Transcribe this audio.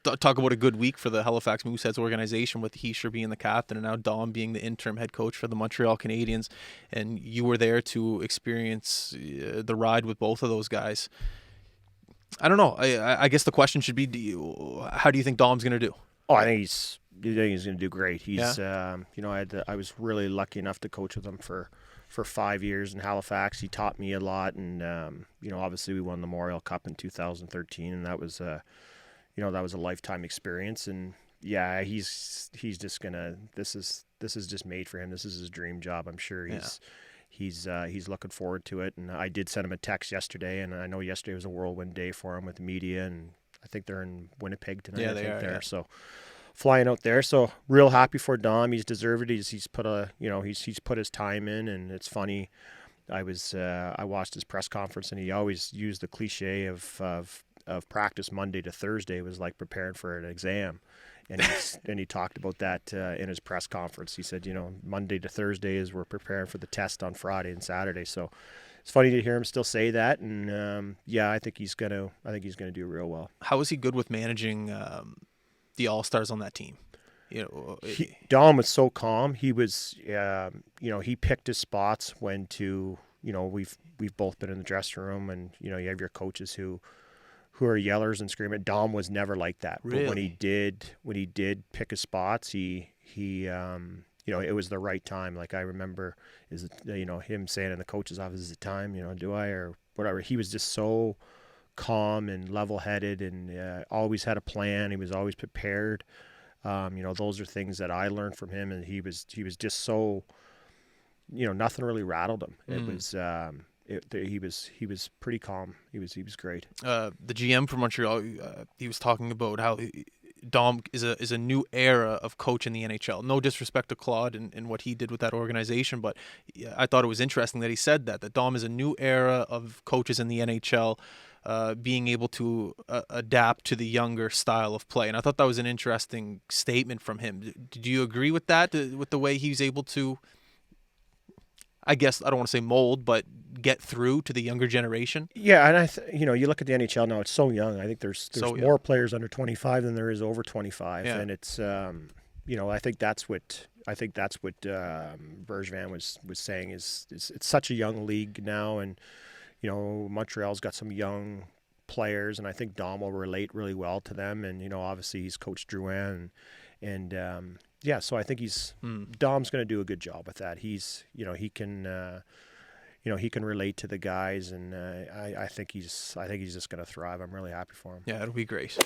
talk about a good week for the Halifax Mooseheads organization with Heischer being the captain and now Dom being the interim head coach for the Montreal Canadiens. And you were there to experience the ride with both of those guys. I don't know. I guess the question should be, how do you think Dom's going to do? Oh, I think he's going to do great. He's, Yeah. I was really lucky enough to coach with him for 5 years in Halifax. He taught me a lot, and obviously we won the Memorial Cup in 2013, and that was that was a lifetime experience. And yeah, he's just gonna. This is just made for him. This is his dream job. I'm sure he's looking forward to it. And I did send him a text yesterday, and I know yesterday was a whirlwind day for him with the media, and I think they're in Winnipeg tonight. Yeah, I think they are. there. Yeah. So flying out there. So real happy for Dom. He's deserved it. He's put he's put his time in, and it's funny. I watched his press conference, and he always used the cliche of practice Monday to Thursday was like preparing for an exam. And he talked about that in his press conference. He said, Monday to Thursday is we're preparing for the test on Friday and Saturday. So it's funny to hear him still say that. And I think he's gonna do real well. How is he good with managing the All-Stars on that team? Dom was so calm. He was, he picked his spots when to, we've both been in the dressing room, and you have your coaches who are yellers and screaming. Dom was never like that. Really? But when he did pick his spots, he it was the right time. Like I remember, him saying in the coach's office, "Is it time? Do I or whatever?" He was just so calm and level-headed, and always had a plan. He was always prepared. Those are things that I learned from him, and he was just so, nothing really rattled him. It was. He was pretty calm. He was great. The GM for Montreal, he was talking about how Dom is a new era of coach in the NHL. No disrespect to Claude and what he did with that organization, but I thought it was interesting that he said that Dom is a new era of coaches in the NHL, being able to adapt to the younger style of play. And I thought that was an interesting statement from him. Did you agree with that, with the way he's able to, I guess I don't want to say mold, but get through to the younger generation? Yeah, and you look at the NHL now; it's so young. I think there's more players under 25 than there is over 25, and it's I think that's what Bergevin was saying is it's such a young league now, and Montreal's got some young players, and I think Dom will relate really well to them, and obviously he's coached Drouin, and so I think Dom's going to do a good job with that. He's he can he can relate to the guys, and I think he's just going to thrive. I'm really happy for him. Yeah, it'll be great.